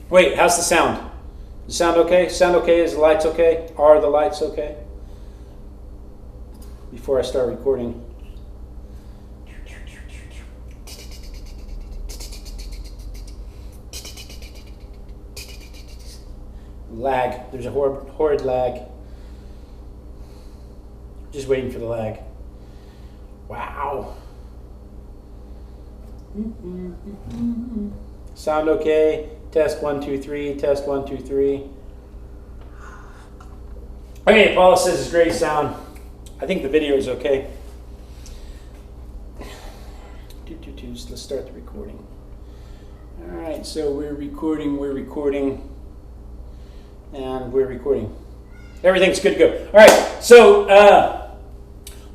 Wait, how's the sound? The sound okay? Sound okay? Is the lights okay? Are the lights okay? Before I start recording. Lag. There's a horrid lag. Just waiting for the lag. Wow. Sound okay? Test 1 2 3. Test 1 2 3. Okay, Paula says it's great sound. I think the video is okay. Let's start the recording. All right, so we're recording, and we're recording. Everything's good to go. All right, so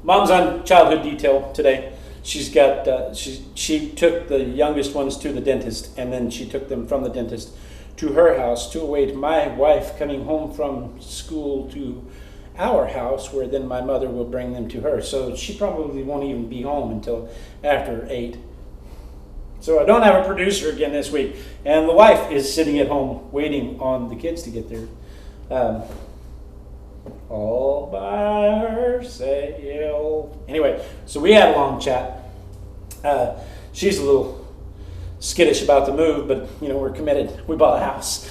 Mom's on childhood detail today. She's got she took the youngest ones to the dentist, and then she took them from the dentist to her house to await my wife coming home from school to our house, where then my mother will bring them to her. So she probably won't even be home until after 8. So I don't have a producer again this week, and the wife is sitting at home waiting on the kids to get there. All by herself. Anyway, so we had a long chat. She's a little skittish about the move, but you know, we're committed. We bought a house.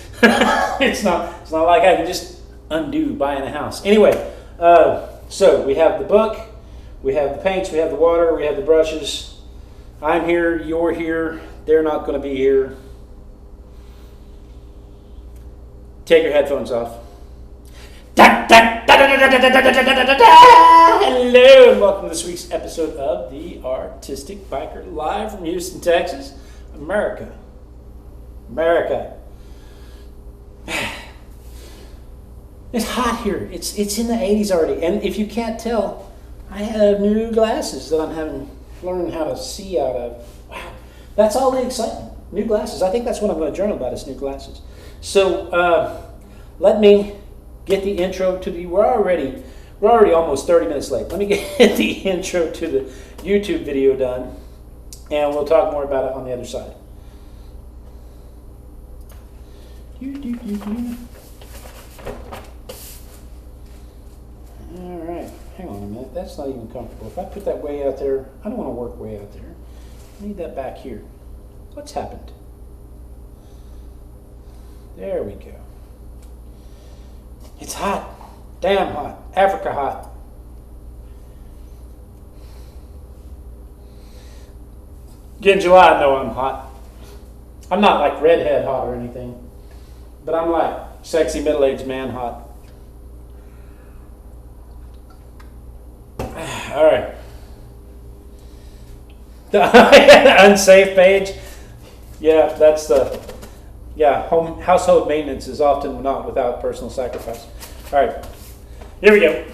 It's not like I can just undo buying a house. Anyway, so we have the book, we have the paints, we have the water, we have the brushes. I'm here, you're here, they're not going to be here. Take your headphones off. Hello and welcome to this week's episode of The Artistic Biker, live from Houston, Texas, America. It's hot here. It's in the 80s already, and if you can't tell, I have new glasses that I'm learning how to see out of. Wow, that's all the excitement. New glasses. I think that's what I'm going to journal about, is new glasses. So let me get the intro to the. We're already almost 30 minutes late. Let me get the intro to the YouTube video done, and we'll talk more about it on the other side. All right, hang on a minute. That's not even comfortable. If I put that way out there, I don't want to work way out there. I need that back here. What's happened? There we go. It's hot. Damn hot. Africa hot. In July, I know I'm hot. I'm not like redhead hot or anything, but I'm like sexy middle-aged man hot. All right. The unsafe page. Yeah, that's the. Yeah, household maintenance is often not without personal sacrifice. All right, here we go.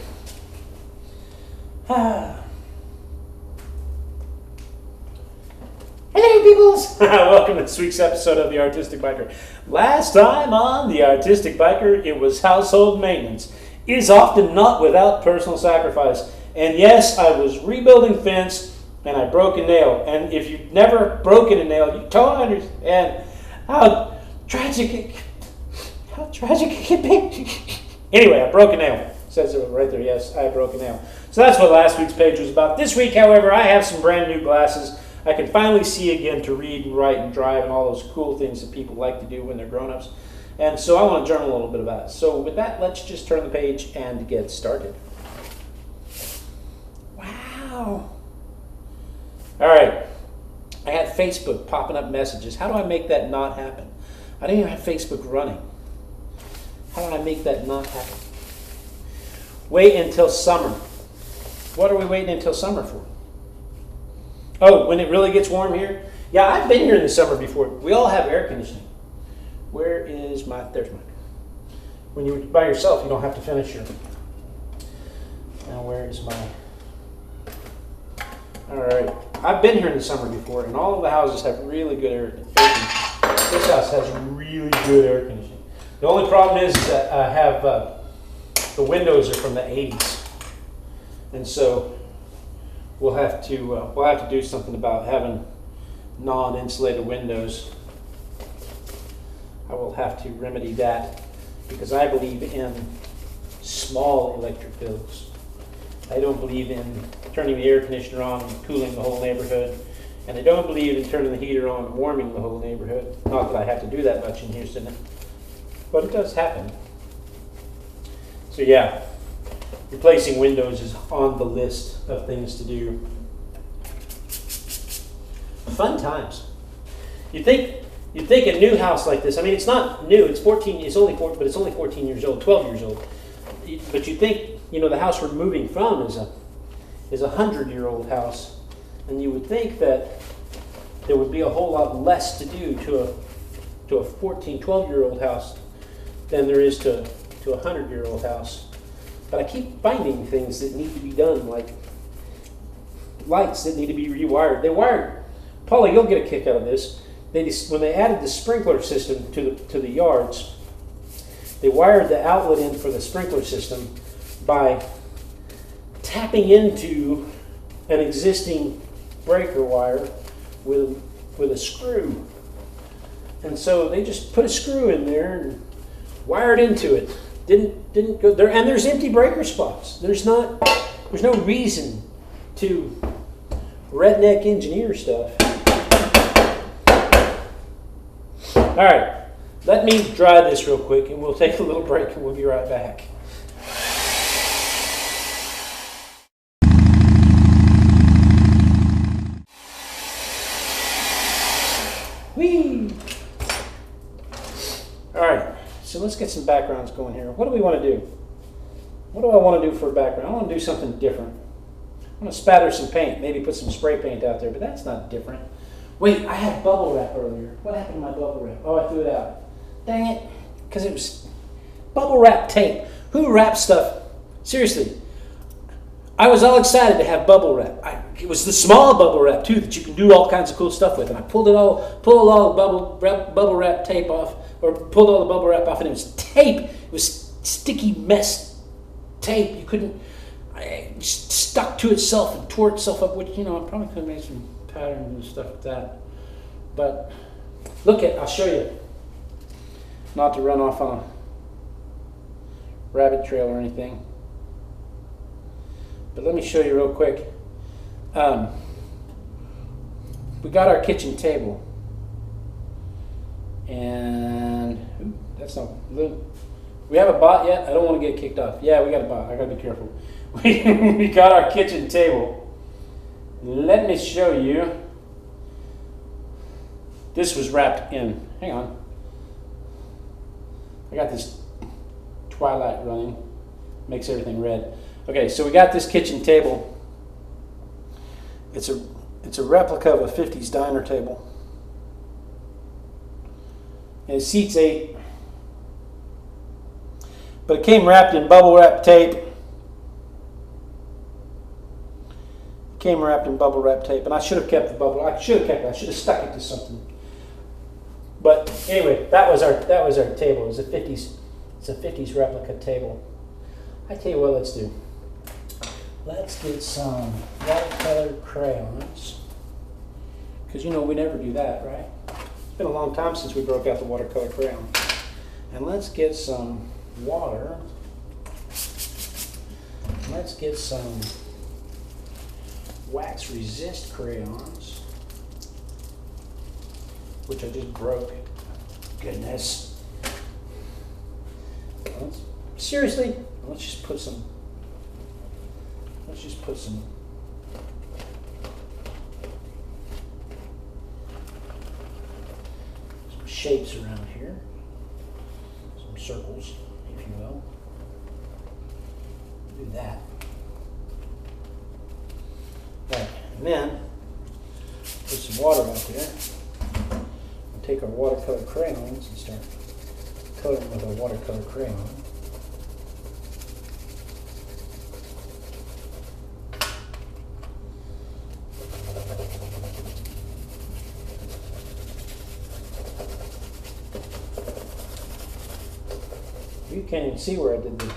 Hello, peoples. Welcome to this week's episode of The Artistic Biker. Last time on The Artistic Biker, it was household maintenance is often not without personal sacrifice. And yes, I was rebuilding fence, and I broke a nail. And if you've never broken a nail, you don't understand how tragic it can be. Anyway, I broke a nail. It says it right there. Yes, I broke a nail. So that's what last week's page was about. This week, however, I have some brand new glasses. I can finally see again to read and write and drive and all those cool things that people like to do when they're grown-ups. And so I want to journal a little bit about it. So with that, let's just turn the page and get started. Wow. All right. I had Facebook popping up messages. How do I make that not happen? I didn't even have Facebook running. How do I make that not happen? Wait until summer. What are we waiting until summer for? Oh, when it really gets warm here? Yeah, I've been here in the summer before. We all have air conditioning. Where is my... There's mine. When you're by yourself, you don't have to finish your... Now, where is my... All right. I've been here in the summer before, and all of the houses have really good air conditioning. This house has really good air conditioning. The only problem is that I have the windows are from the 80s, and so we'll have to do something about having non-insulated windows. I will have to remedy that because I believe in small electric bills. I don't believe in turning the air conditioner on and cooling the whole neighborhood. And I don't believe in turning the heater on and warming the whole neighborhood. Not that I have to do that much in Houston, but it does happen. So yeah, replacing windows is on the list of things to do. Fun times. You'd think a new house like this, I mean, it's not new, it's only 14 years old, 12 years old. But you think, the house we're moving from is a 100-year-old house. And you would think that there would be a whole lot less to do to a 14, 12-year-old house than there is to a 100-year-old house. But I keep finding things that need to be done, like lights that need to be rewired. They wired, Paula, you'll get a kick out of this. When they added the sprinkler system to the yards, they wired the outlet in for the sprinkler system by tapping into an existing breaker wire with a screw. And so they just put a screw in there and wired into it. Didn't go there, and there's empty breaker spots. There's no reason to redneck engineer stuff. All right, let me dry this real quick and we'll take a little break and we'll be right back. Whee! All right, so let's get some backgrounds going here. What do we want to do? What do I want to do for a background? I want to do something different. I want to spatter some paint, maybe put some spray paint out there, but that's not different. Wait, I had bubble wrap earlier. What happened to my bubble wrap? Oh, I threw it out. Dang it, because it was bubble wrap tape. Who wraps stuff? Seriously, I was all excited to have bubble wrap. It was the small bubble wrap too that you can do all kinds of cool stuff with. And I pulled all the bubble wrap tape off, or pulled all the bubble wrap off, and it was tape. It was sticky mess tape. You couldn't. It just stuck to itself and tore itself up. Which I probably could have made some patterns and stuff with that. But I'll show you. Not to run off on a rabbit trail or anything. But let me show you real quick. We got our kitchen table. And that's not. We have a bot yet? I don't want to get kicked off. Yeah, we got a bot. I gotta be careful. We got our kitchen table. Let me show you. This was wrapped in. Hang on. I got this twilight running. Makes everything red. Okay, so we got this kitchen table. It's a replica of a 50s diner table. And it seats 8. But it came wrapped in bubble wrap tape. And I should have kept the bubble. I should have stuck it to something. But anyway, that was our table. It was a 50s replica table. I tell you what, let's do. Let's get some watercolor crayons. Because we never do that, right? It's been a long time since we broke out the watercolor crayon. And let's get some water. Let's get some wax resist crayons, which I just broke. Goodness. Seriously, let's just put some shapes around here. Some circles, if you will. Do that. Right, and then put some water out there. We'll take our watercolor crayons and start coloring with our watercolor crayon. You can't even see where I did the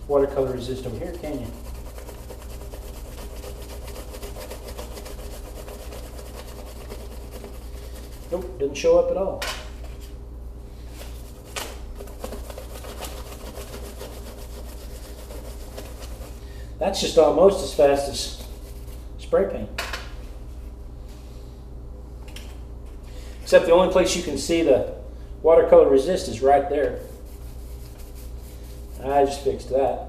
watercolor resist over here, can you? Nope, didn't show up at all. That's just almost as fast as spray paint. Except the only place you can see the watercolor resist is right there. I just fixed that.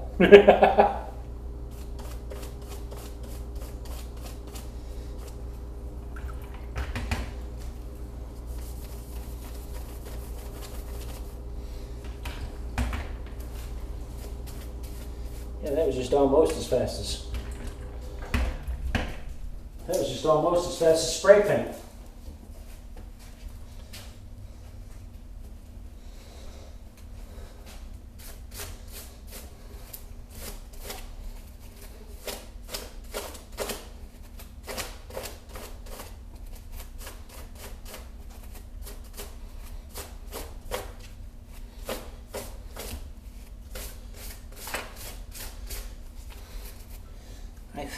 Yeah, that was just almost as fast as spray paint. I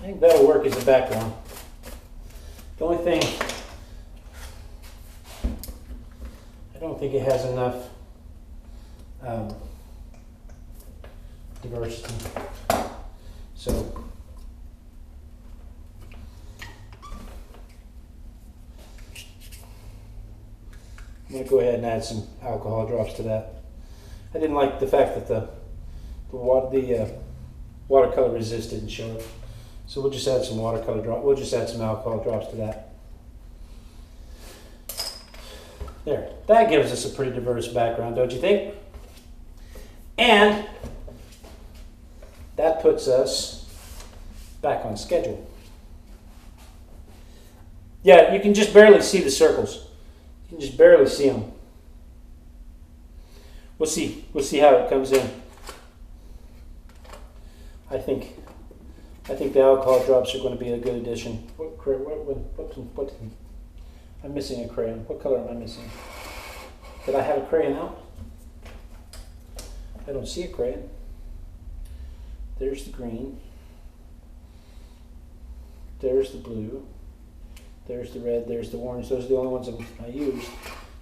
think that'll work as a background. The only thing, I don't think it has enough diversity. So I'm going to go ahead and add some alcohol drops to that. I didn't like the fact that the watercolor resist didn't show up. So we'll just add some watercolor drop. We'll just add some alcohol drops to that. There. That gives us a pretty diverse background, don't you think? And that puts us back on schedule. Yeah, you can just barely see the circles. You can just barely see them. We'll see how it comes in. I think the alcohol drops are going to be a good addition. I'm missing a crayon. What color am I missing? Did I have a crayon out? I don't see a crayon. There's the green. There's the blue. There's the red. There's the orange. Those are the only ones I used.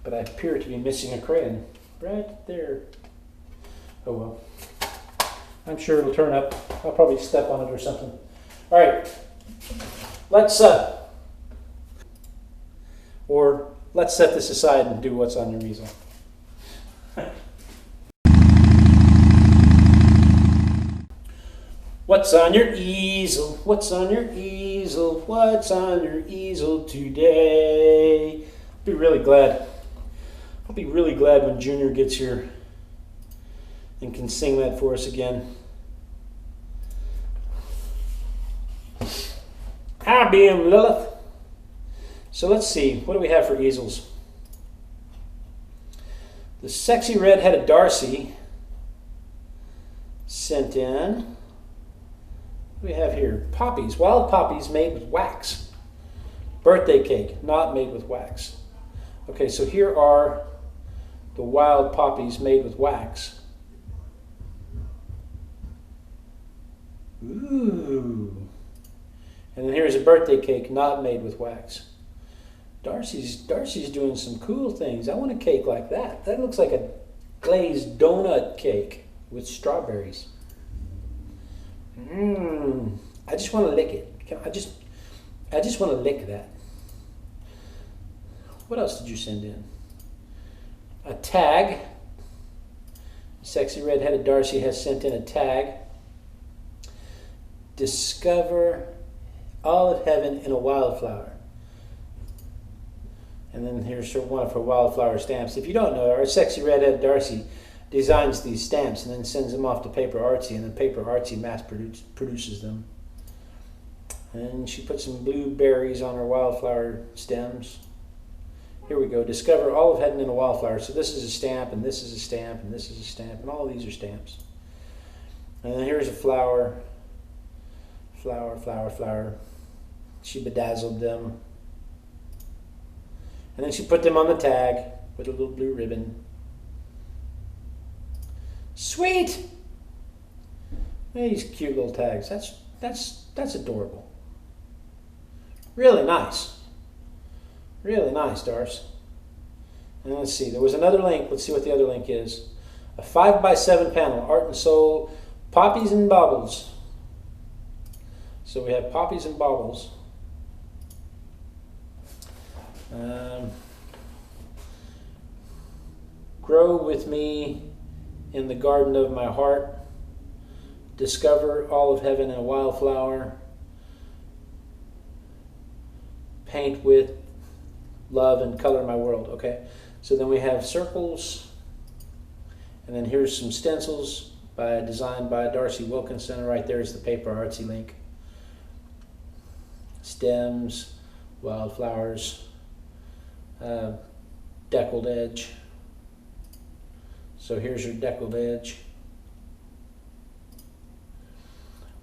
But I appear to be missing a crayon. Right there. Oh well. I'm sure it'll turn up. I'll probably step on it or something. All right. Let's set this aside and do what's on your easel. What's on your easel? What's on your easel? What's on your easel today? I'll be really glad when Junior gets here and can sing that for us again. Hi, B.M. Lilith. So let's see, what do we have for easels? The sexy red-headed Darcy sent in, what do we have here? Poppies, wild poppies made with wax. Birthday cake, not made with wax. Okay, so here are the wild poppies made with wax. Ooh. And then here's a birthday cake not made with wax. Darcy's doing some cool things. I want a cake like that. That looks like a glazed donut cake with strawberries. I just want to lick it. I just want to lick that. What else did you send in? A tag. Sexy red-headed Darcy has sent in a tag. Discover all of heaven in a wildflower. And then here's one of her wildflower stamps. If you don't know, our sexy redhead Darcy designs these stamps and then sends them off to Paper Artsy, and then Paper Artsy mass produces them. And she put some blueberries on her wildflower stems. Here we go. Discover all of heaven in a wildflower. So this is a stamp, and this is a stamp, and this is a stamp, and all of these are stamps. And then here's a flower. Flower, flower, flower. She bedazzled them. And then she put them on the tag with a little blue ribbon. Sweet! These cute little tags. That's adorable. Really nice. Really nice, Darcy. And let's see, there was another link. Let's see what the other link is. A 5x7 panel, Art and Soul, Poppies and Baubles. So we have poppies and baubles. Grow with me in the garden of my heart. Discover all of heaven in a wildflower. Paint with love and color my world. Okay, so then we have circles, and then here's some stencils designed by Darcy Wilkinson. Right there is the paper artsy link. Stems, wildflowers, deckled edge. So here's your deckled edge.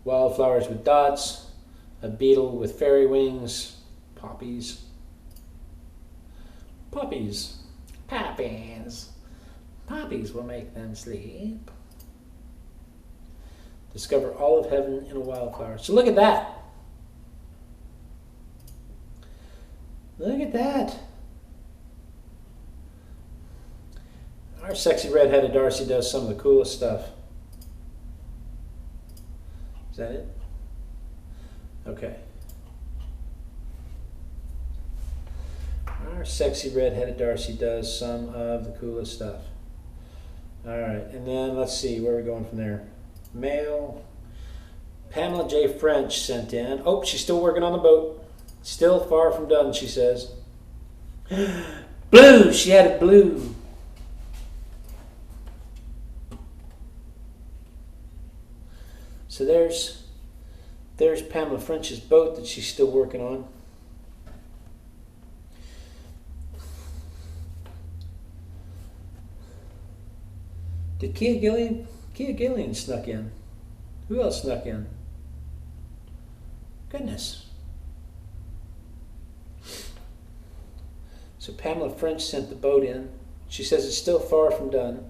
Wildflowers with dots, a beetle with fairy wings, poppies. Poppies. Poppies. Poppies will make them sleep. Discover all of heaven in a wildflower. So look at that. Look at that. Our sexy redheaded Darcy does some of the coolest stuff. Is that it? Okay. Our sexy redheaded Darcy does some of the coolest stuff. All right, and then let's see where we're going from there. Mail. Pamela J. French sent in. Oh, she's still working on the boat. Still far from done, she says. Blue. She added blue. So there's Pamela French's boat that she's still working on. Did Kia Gillian snuck in? Who else snuck in? Goodness. So Pamela French sent the boat in. She says it's still far from done.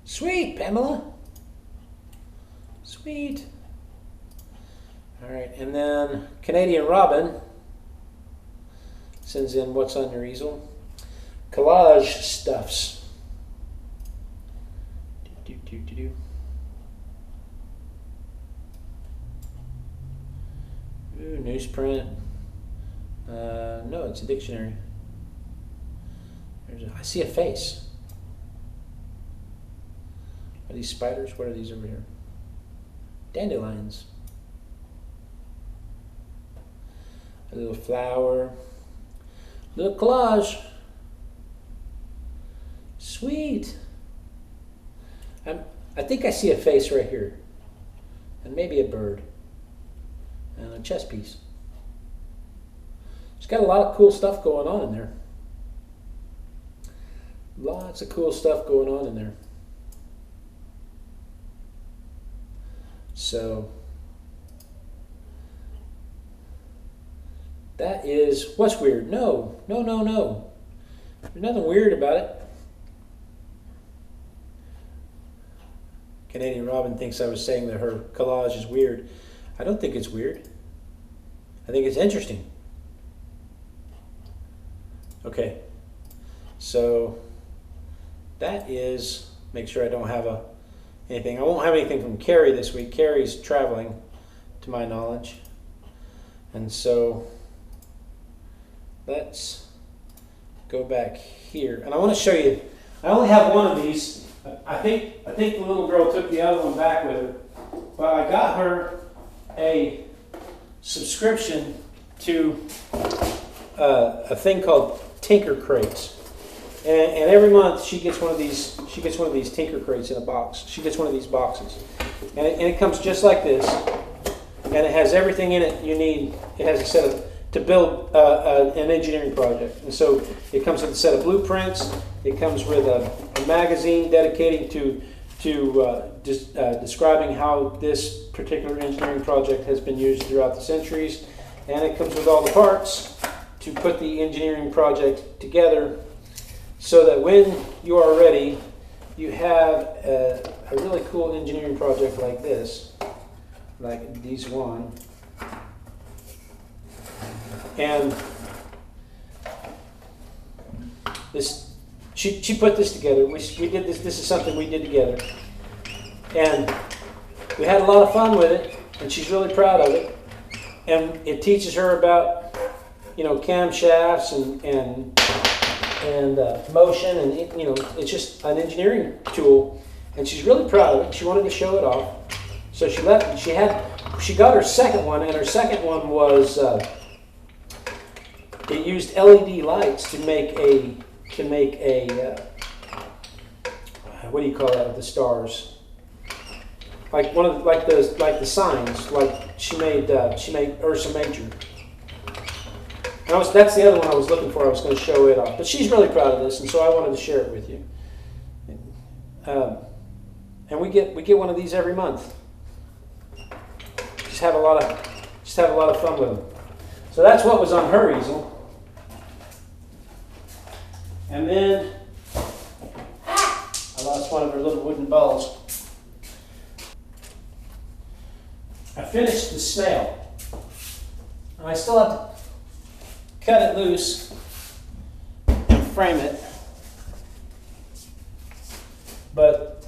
Sweet, Pamela. Sweet. All right, and then CanadianRobin sends in what's on your easel. Collage stuffs. Ooh, newsprint. No, it's a dictionary. I see a face. Are these spiders? What are these over here? Dandelions. A little flower. Little collage. Sweet. I think I see a face right here. And maybe a bird. And a chess piece. It's got a lot of cool stuff going on in there. Lots of cool stuff going on in there. So that is what's weird. No. There's nothing weird about it. CanadianRobin thinks I was saying that her collage is weird. I don't think it's weird. I think it's interesting. Okay, so that is, make sure I don't have anything. I won't have anything from Carrie this week. Carrie's traveling, to my knowledge. And so let's go back here. And I want to show you, I only have one of these. I think the little girl took the other one back with her. But I got her a subscription to a thing called Tinker Crates. And every month she gets one of these. She gets one of these Tinker Crates in a box. She gets one of these boxes, and it comes just like this, and it has everything in it you need. It has a set of to build an engineering project, and so it comes with a set of blueprints. It comes with a magazine dedicated to describing how this particular engineering project has been used throughout the centuries, and it comes with all the parts to put the engineering project together, so that when you are ready, you have a really cool engineering project like this, like these one. And this, she put this together. We did this. This is something we did together, and we had a lot of fun with it. And she's really proud of it. And it teaches her about, you know, camshafts and motion, and you know, it's just an engineering tool. And she's really proud of it. She wanted to show it off, so she got her second one, and her second one was it used LED lights to make a what do you call that with the stars? Like one of the signs. Like she made Ursa Major. And that's the other one I was looking for. I was going to show it off, but she's really proud of this, and so I wanted to share it with you. And we get one of these every month. Just have a lot of fun with them. So that's what was on her easel. And then I lost one of her little wooden balls. I finished the snail. And I still have to cut it loose and frame it. But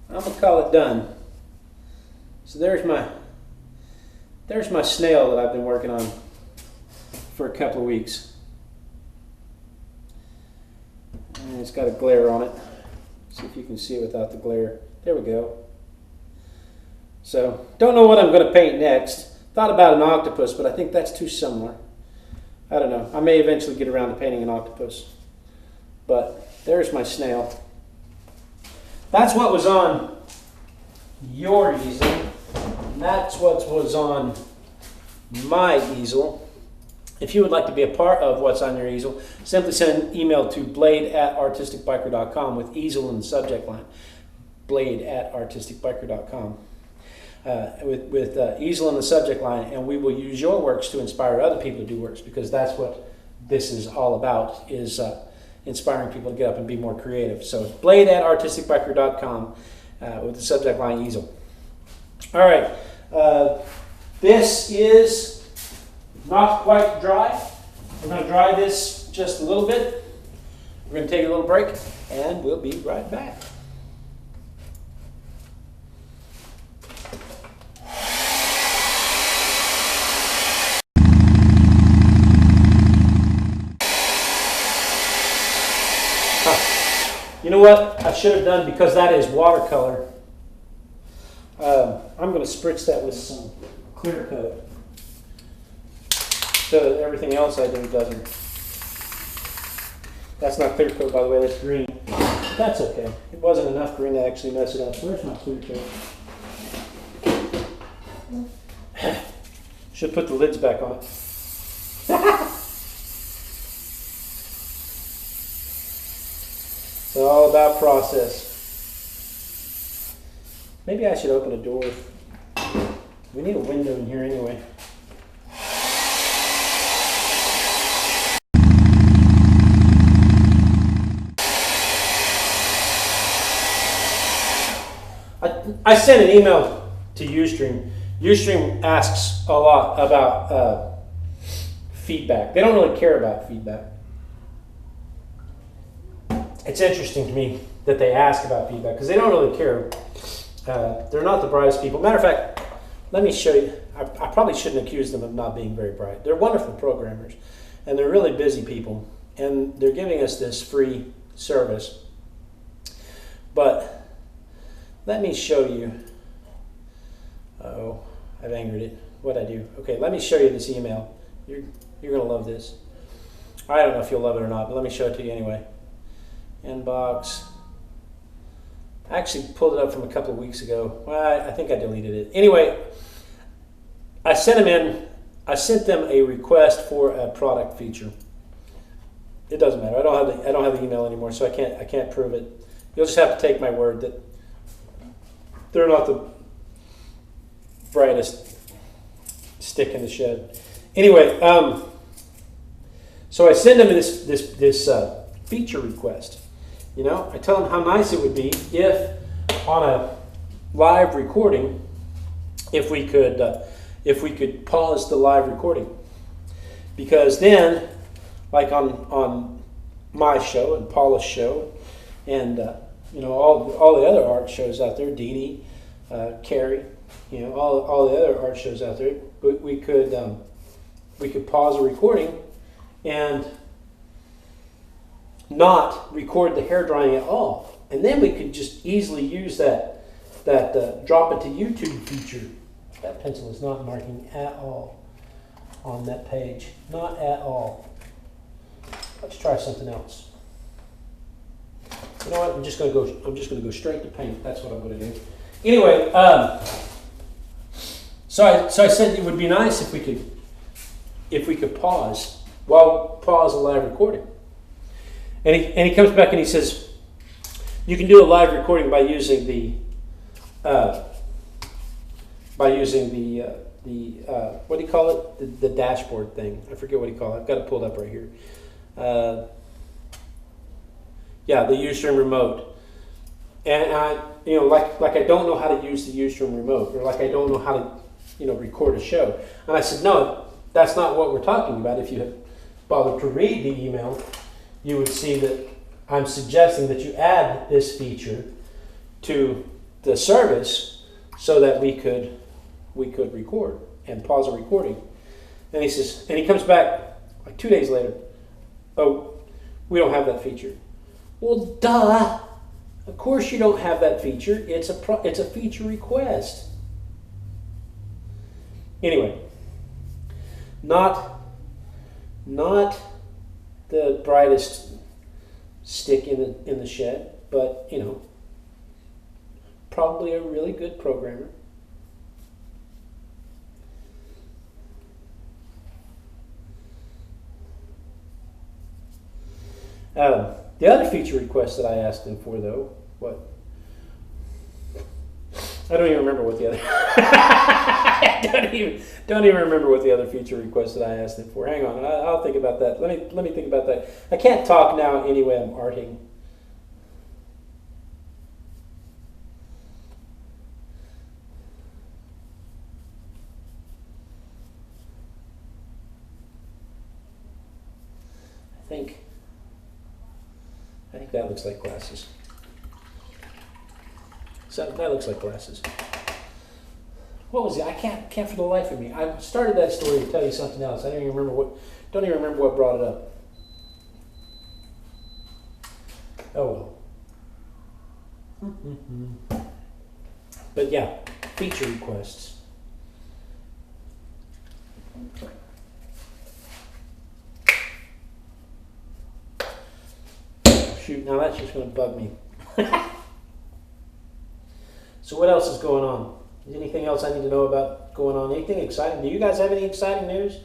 I'm going to call it done. So there's my snail that I've been working on for a couple of weeks. And it's got a glare on it. See if you can see it without the glare. There we go. So, don't know what I'm going to paint next. Thought about an octopus, but I think that's too similar. I don't know. I may eventually get around to painting an octopus. But there's my snail. That's what was on your easel. And that's what was on my easel. If you would like to be a part of what's on your easel, simply send an email to blade@artisticbiker.com with easel in the subject line. Blade@artisticbiker.com with easel in the subject line, and we will use your works to inspire other people to do works, because that's what this is all about, is inspiring people to get up and be more creative. So blade@artisticbiker.com with the subject line easel. All right, this is not quite dry. We're going to dry this just a little bit. We're going to take a little break, and we'll be right back. You know what I should have done, because that is watercolor. I'm going to spritz that with some clear coat, so that everything else I do doesn't. That's not clear coat, by the way, that's green. But that's okay. It wasn't enough green to actually mess it up. Where's my clear coat? Should put the lids back on it. It's all about process. Maybe I should open a door. We need a window in here anyway. I sent an email to Ustream. Ustream asks a lot about feedback. They don't really care about feedback. It's interesting to me that they ask about feedback, because they don't really care. They're not the brightest people. Matter of fact, let me show you. I probably shouldn't accuse them of not being very bright. They're wonderful programmers, and they're really busy people, and they're giving us this free service. But let me show you. Oh, I've angered it. What'd I do? Okay, let me show you this email. You're going to love this. I don't know if you'll love it or not, but let me show it to you anyway. Inbox. I actually pulled it up from a couple of weeks ago. Well, I think I deleted it. Anyway, I sent them a request for a product feature. It doesn't matter. I don't have the email anymore, so I can't prove it. You'll just have to take my word that they're not the brightest stick in the shed. Anyway, so I send them this feature request. You know, I tell them how nice it would be if on a live recording, if we could if we could pause the live recording. Because then, like on my show and Paula's show, and all the other art shows out there, Dee Dee, Carrie, all the other art shows out there, we could pause a recording and not record the hair drying at all, and then we could just easily use that drop it to YouTube feature. That pencil is not marking at all on that page, not at all. Let's try something else. You know what? I'm just gonna go straight to paint. That's what I'm gonna do. Anyway, so I said it would be nice if we could pause the live recording. And he comes back and he says, you can do a live recording by using the what do you call it? The dashboard thing. I forget what you call it. I've got it pulled up right here. The Ustream remote. And like I don't know how to use the Ustream remote, or like I don't know how to record a show. And I said, no, that's not what we're talking about. If you had bothered to read the email, you would see that I'm suggesting that you add this feature to the service so that we could record and pause a recording. And he comes back like 2 days later. Oh, we don't have that feature. Well, duh. Of course you don't have that feature. It's a feature request. Anyway, not the brightest stick in the shed, but probably a really good programmer. The other feature request that I asked him for, though, what? I don't even remember what the other. I don't even remember what the other feature request that I asked him for. Hang on, I'll think about that. Let me think about that. I can't talk now anyway. I'm arting. I think that looks like glasses. So that looks like glasses. What was it? I can't for the life of me. I started that story to tell you something else. I don't even remember what brought it up. Oh well. But yeah, feature requests. Shoot, now that's just going to bug me. So what else is going on? Is anything else I need to know about going on? Anything exciting? Do you guys have any exciting news?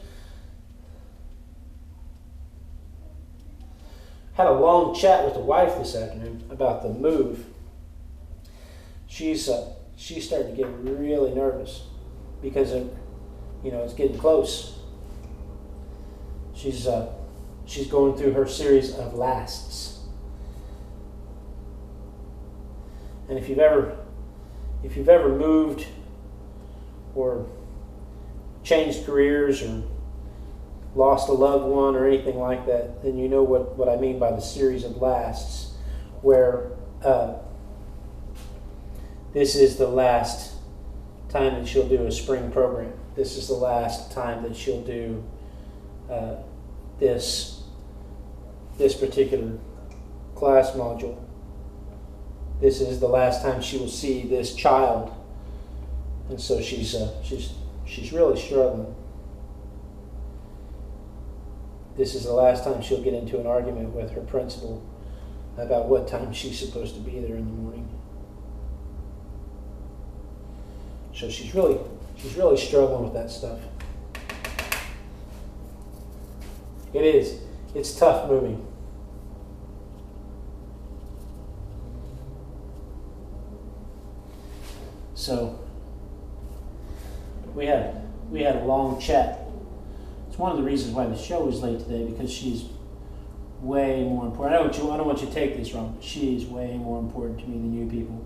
Had a long chat with the wife this afternoon about the move. She's starting to get really nervous because it's getting close. She's going through her series of lasts. And if you've ever moved or changed careers or lost a loved one or anything like that, then you know what I mean by the series of lasts, where this is the last time that she'll do a spring program. This is the last time that she'll do this particular class module. This is the last time she will see this child, and so she's really struggling. This is the last time she'll get into an argument with her principal about what time she's supposed to be there in the morning. So she's really struggling with that stuff. It is. It's tough moving. So we had a long chat. It's one of the reasons why the show is late today, because she's way more important. I don't want you to take this wrong, but she is way more important to me than you people.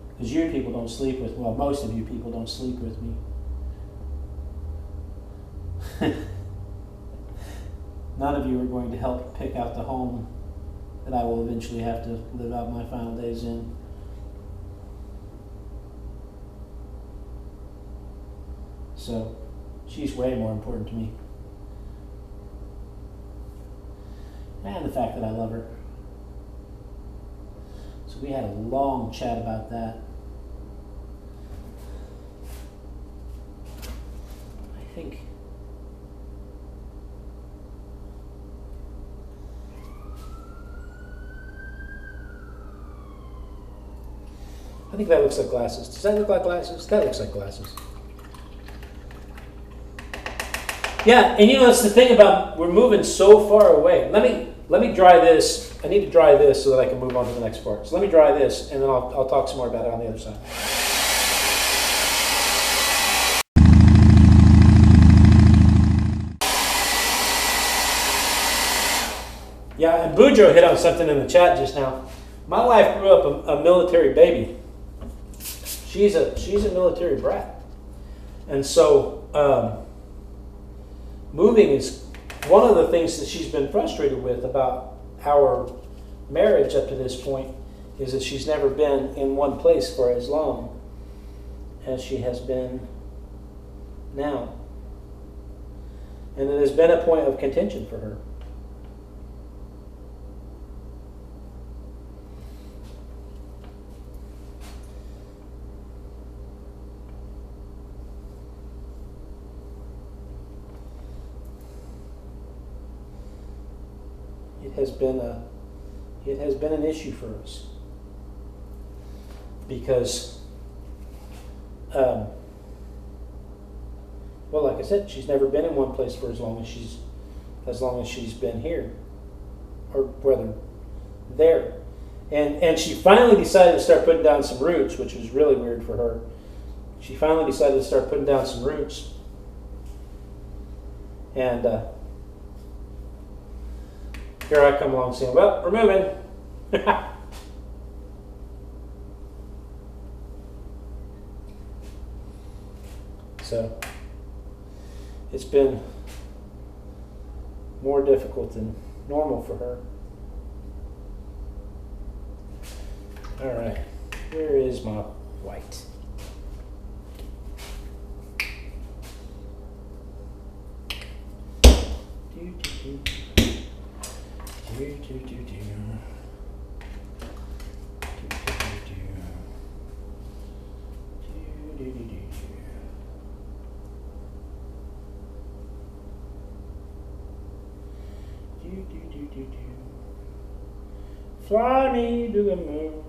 Because you people don't sleep with, well, most of you people don't sleep with me. None of you are going to help pick out the home that I will eventually have to live out my final days in. So, she's way more important to me. And the fact that I love her. So we had a long chat about that. I think that looks like glasses. Does that look like glasses? That looks like glasses. Yeah, and you know, that's the thing about we're moving so far away. Let me dry this. I need to dry this so that I can move on to the next part. So let me dry this, and then I'll talk some more about it on the other side. Yeah, and Boudreaux hit on something in the chat just now. My wife grew up a military baby. She's a military brat, and so moving is one of the things that she's been frustrated with about our marriage up to this point is that she's never been in one place for as long as she has been now, and it has been a point of contention for her. It has been an issue for us because, well, like I said, she's never been in one place for as long as she's been here, or rather, there, and she finally decided to start putting down some roots, which was really weird for her. She finally decided to start putting down some roots, and. Here I come along saying, well, we're moving. So, it's been more difficult than normal for her. All right, where is my white? Fly me to the moon.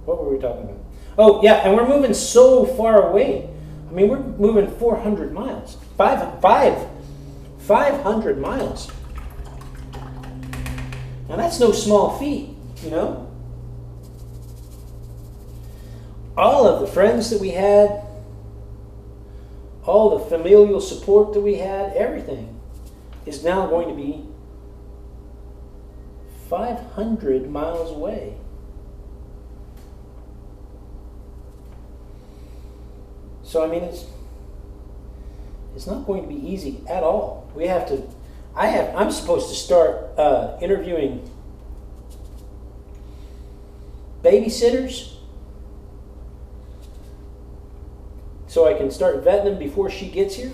What were we talking about? Oh, yeah, and we're moving so far away. I mean, we're moving 400 miles. 500 miles. Now, that's no small feat, you know? All of the friends that we had, all the familial support that we had, everything is now going to be 500 miles away. So I mean, it's not going to be easy at all. We have to. I'm supposed to start interviewing babysitters, so I can start vetting them before she gets here.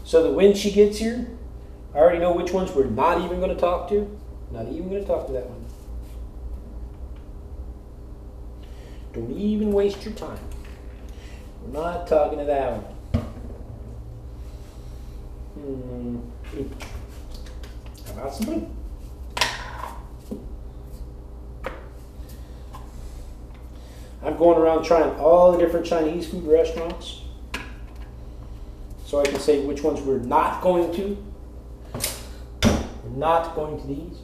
So that when she gets here, I already know which ones we're not even going to talk to. Not even going to talk to that one. Don't even waste your time. We're not talking to that one. How about some food? I'm going around trying all the different Chinese food restaurants so So I can say which ones we're not going to. We're not going to these.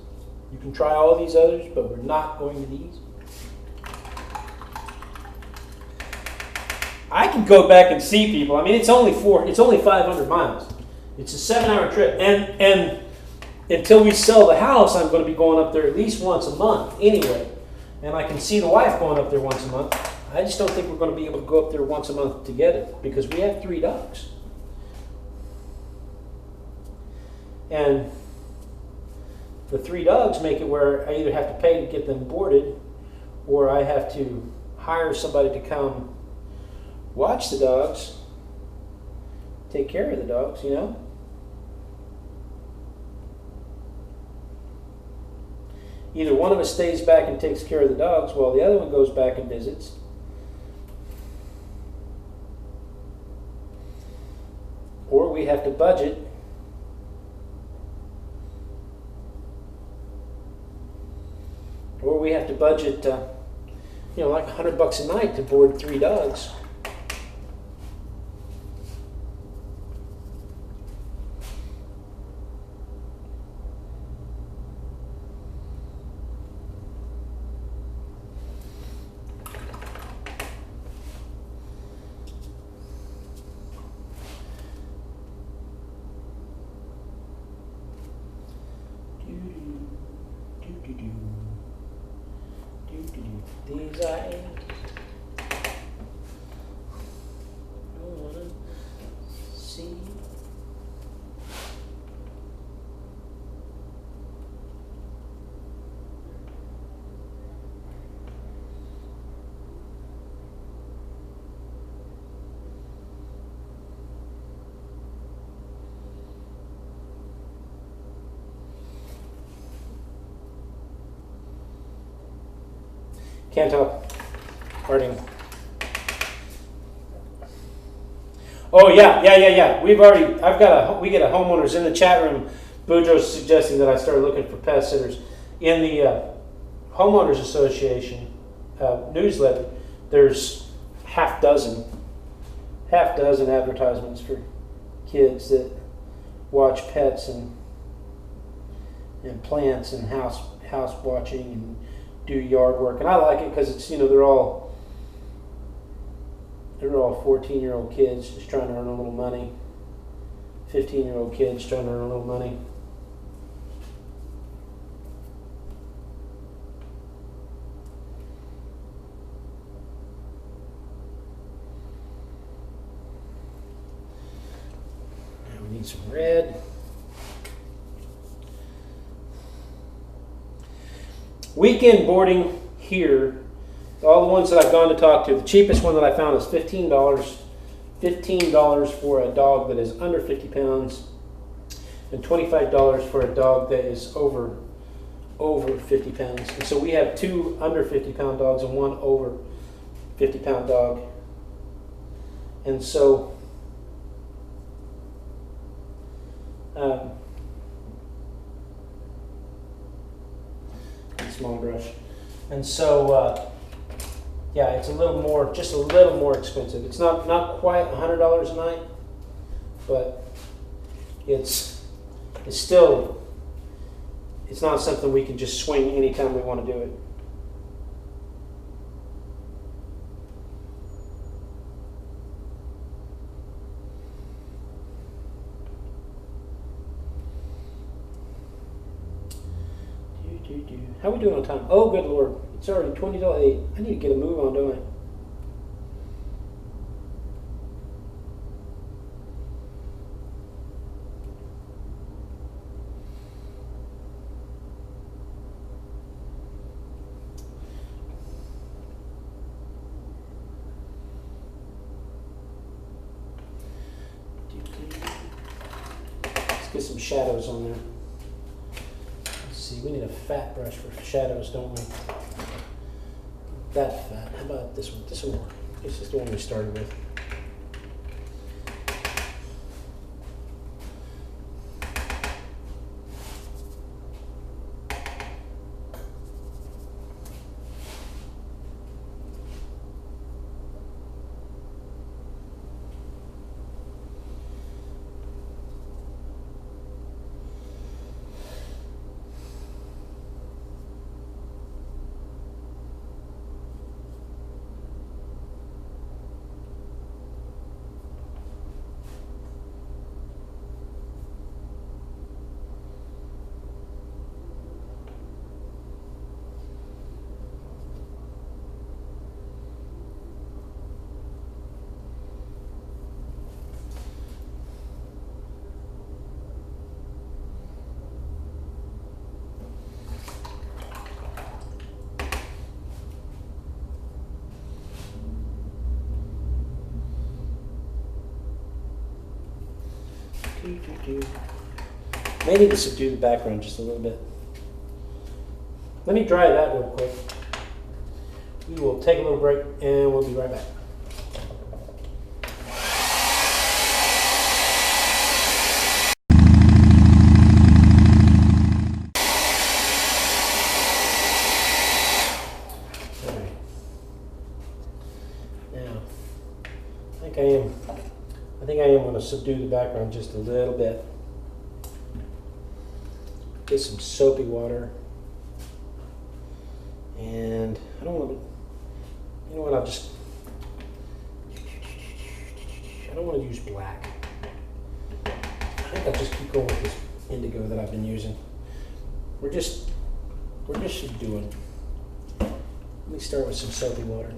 You can try all these others, but we're not going to these. I can go back and see people. I mean, it's only 500 miles. It's a 7-hour trip. And until we sell the house, I'm going to be going up there at least once a month anyway. And I can see the wife going up there once a month. I just don't think we're going to be able to go up there once a month together because we have 3 dogs. And the 3 dogs make it where I either have to pay to get them boarded or I have to hire somebody to come watch the dogs, take care of the dogs, you know? Either one of us stays back and takes care of the dogs while the other one goes back and visits. Or we have to budget like $100 a night to board 3 dogs. These I wanna see. Can't tell. Harding. Oh yeah. We get a homeowners in the chat room. Boudreaux's suggesting that I start looking for pet sitters in the homeowners association newsletter. There's half dozen advertisements for kids that watch pets and plants and house watching and do yard work, and I like it because it's they're all 14-year-old kids just trying to earn a little money, 15-year-old kids trying to earn a little money. Now we need some red. Weekend boarding here, all the ones that I've gone to talk to, the cheapest one that I found is $15. $15 for a dog that is under 50 pounds and $25 for a dog that is over 50 pounds. And so we have 2 under 50 pound dogs and 1 over 50 pound dog. And so small brush. And so it's just a little more expensive. It's not quite $100 a night, but it's not something we can just swing anytime we want to do it. How are we doing on time? Oh, good Lord. It's already 20 to 8. I need to get a move on, don't I? Let's get some shadows on there. We need a fat brush for shadows, don't we? That fat. How about this one? This one will work. This is the one we started with. May need to subdue the background just a little bit. Let me dry that real quick. We will take a little break and we'll be right back. All right. Now, I think I am going to subdue the background just a little bit. Get some soapy water. And I don't want to, you know what, I don't want to use black. I think I'll just keep going with this indigo that I've been using. We're just doing. Let me start with some soapy water.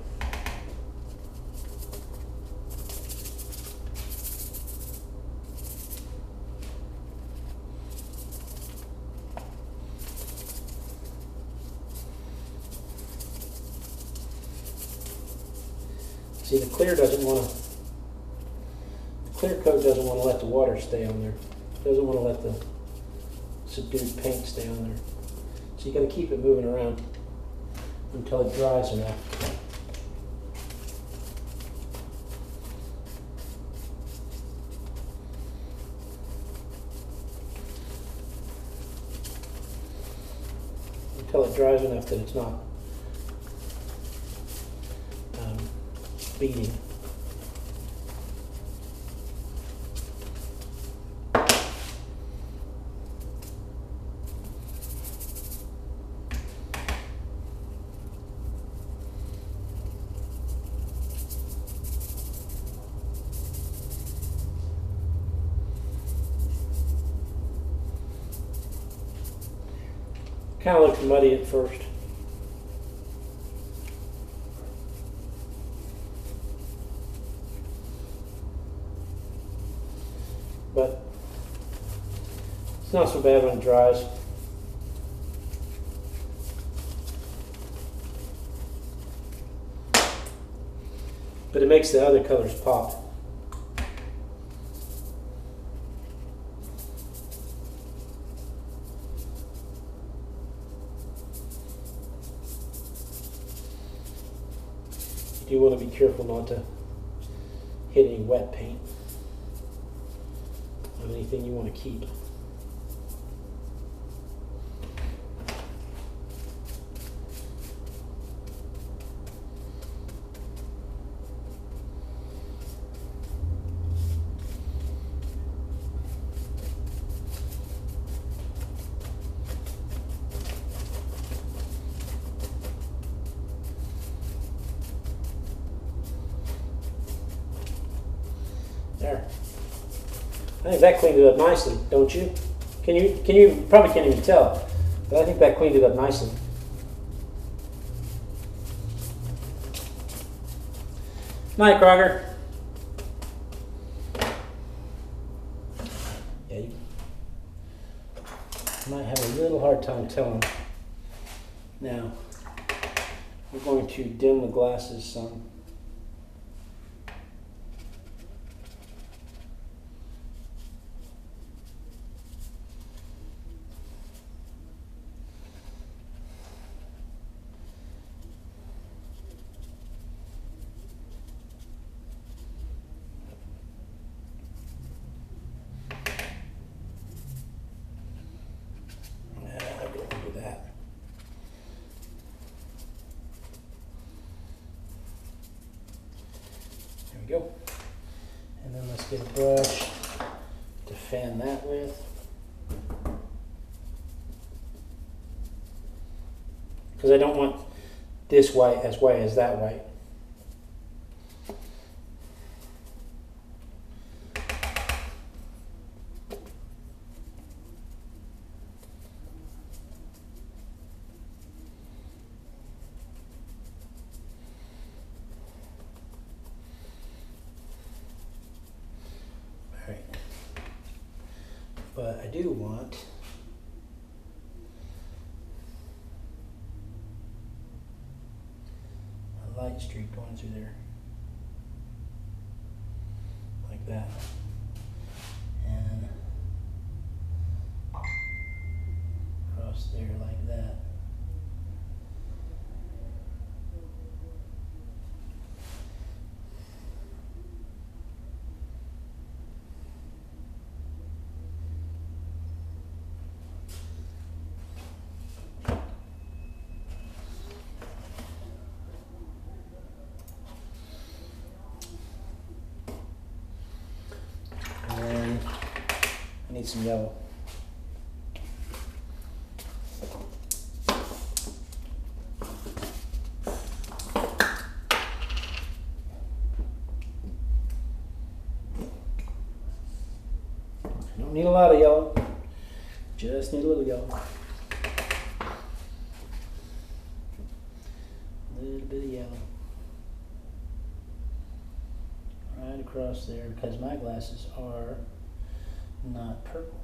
See, the clear coat doesn't want to let the water stay on there. It doesn't want to let the subdued paint stay on there. So you got to keep it moving around until it dries enough. Until it dries enough that it's not beading. Kind of looks muddy at first. But it's not so bad when it dries. But it makes the other colors pop. You want to be careful not to hit any wet paint on anything you want to keep. There. I think that cleaned it up nicely, don't you? Can you probably can't even tell, but I think that cleaned it up nicely. Night, Crocker. Yeah, you might have a little hard time telling. Now, we're going to dim the glasses some. Go. And then let's get a brush to fan that with. Because I don't want this white as that white. But I do want a light streak going through there, like that. And need some yellow. Don't need a lot of yellow, just need a little yellow. A little bit of yellow. Right across there, because my glasses are not purple.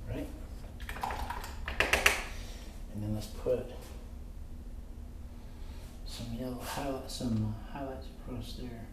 Right? And then let's put some yellow highlight, some highlights across there.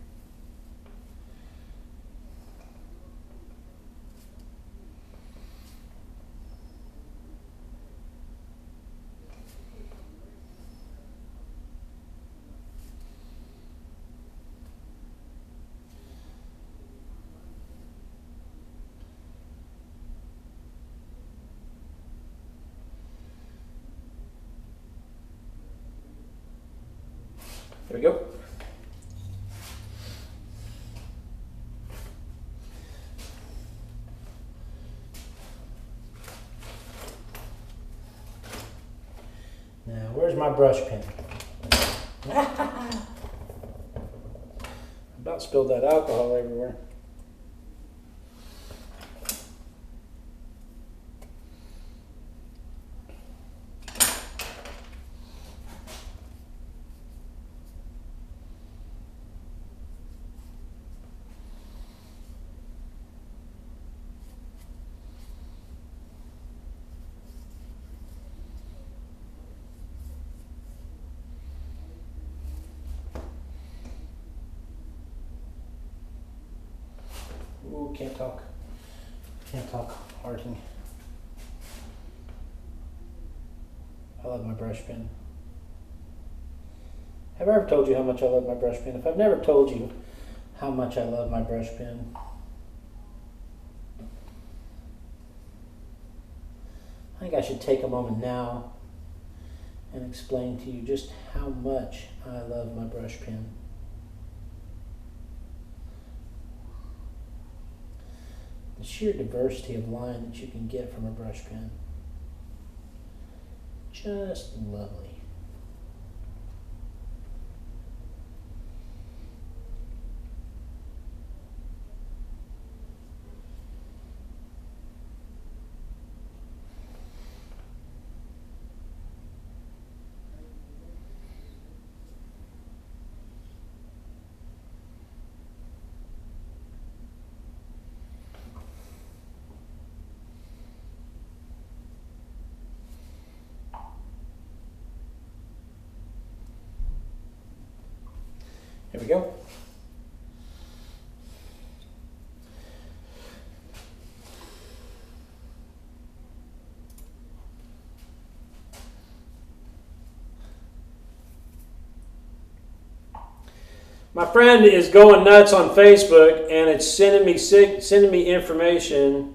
There we go. Now, where's my brush pen? About spilled that alcohol everywhere. Ooh, can't talk. Can't talk. Arting. I love my brush pen. Have I ever told you how much I love my brush pen? If I've never told you how much I love my brush pen, I think I should take a moment now and explain to you just how much I love my brush pen. The sheer diversity of line that you can get from a brush pen. Just lovely. Here we go. My friend is going nuts on Facebook, and it's sending me information,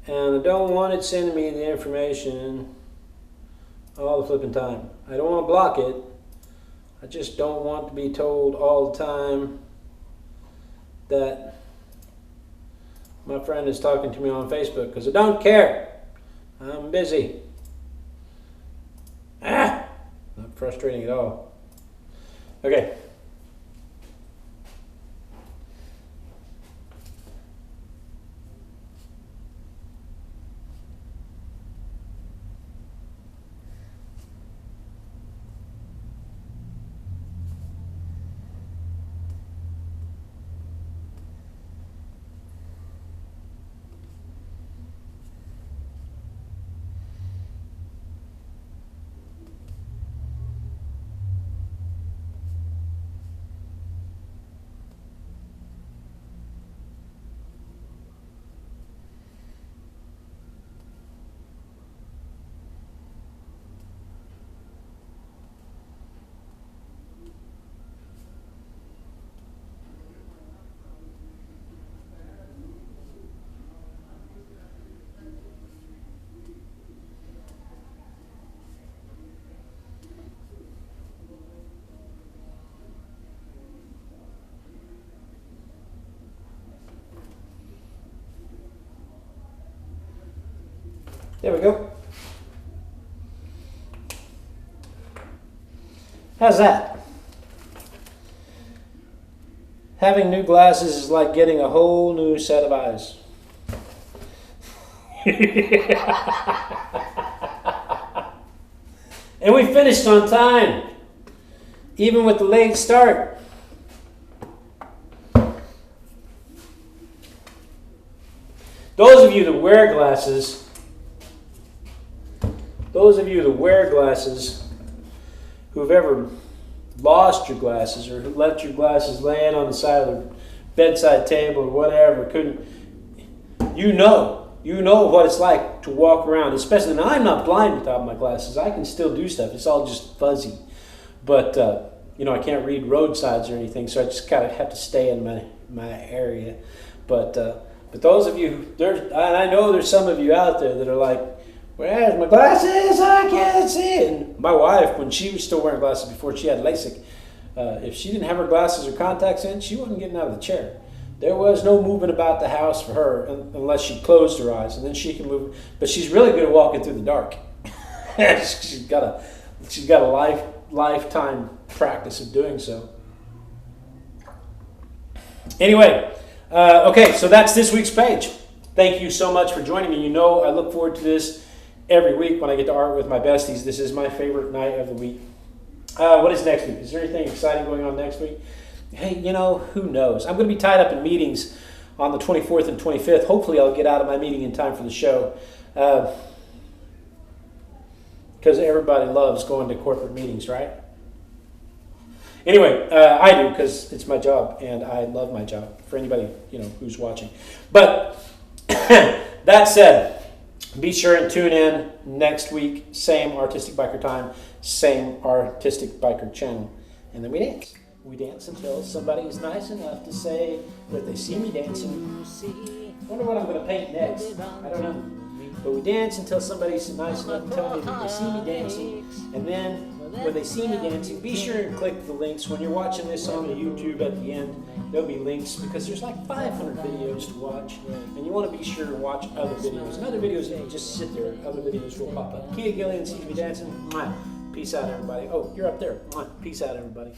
and I don't want it sending me the information all the flipping time. I don't want to block it. I just don't want to be told all the time that my friend is talking to me on Facebook, because I don't care. I'm busy. Not frustrating at all. Okay. There we go. How's that? Having new glasses is like getting a whole new set of eyes. And we finished on time, even with the late start. Those of you that wear glasses, who've ever lost your glasses or left your glasses laying on the side of the bedside table or whatever, you know what it's like to walk around, especially, now I'm not blind without my glasses. I can still do stuff. It's all just fuzzy. But, I can't read roadsides or anything, so I just kind of have to stay in my area. But those of you, and I know there's some of you out there that are like, where's my glasses? I can't see. And my wife, when she was still wearing glasses before she had LASIK, if she didn't have her glasses or contacts in, she wasn't getting out of the chair. There was no moving about the house for her unless she closed her eyes, and then she can move. But she's really good at walking through the dark. she's got a lifetime practice of doing so. Anyway, okay, so that's this week's page. Thank you so much for joining me. I look forward to this every week when I get to art with my besties. This is my favorite night of the week. What is next week? Is there anything exciting going on next week? Hey, who knows? I'm going to be tied up in meetings on the 24th and 25th. Hopefully I'll get out of my meeting in time for the show. Because everybody loves going to corporate meetings, right? Anyway, I do, because it's my job, and I love my job, for anybody who's watching. But that said, be sure and tune in next week. Same Artistic Biker time, same Artistic Biker channel. And then we dance. We dance until somebody is nice enough to say that they see me dancing. Wonder what I'm going to paint next. I don't know. But we dance until somebody's nice enough to tell me that they see me dancing. And then when they see me dancing, be sure and click the links. When you're watching this on the YouTube at the end, there'll be links because there's like 500 videos to watch. And you want to be sure to watch other videos. And other videos, just sit there. Other videos will pop up. Kia Gillian sees me dancing. Mwah. Peace out, everybody. Oh, you're up there. Mwah. Peace out, everybody.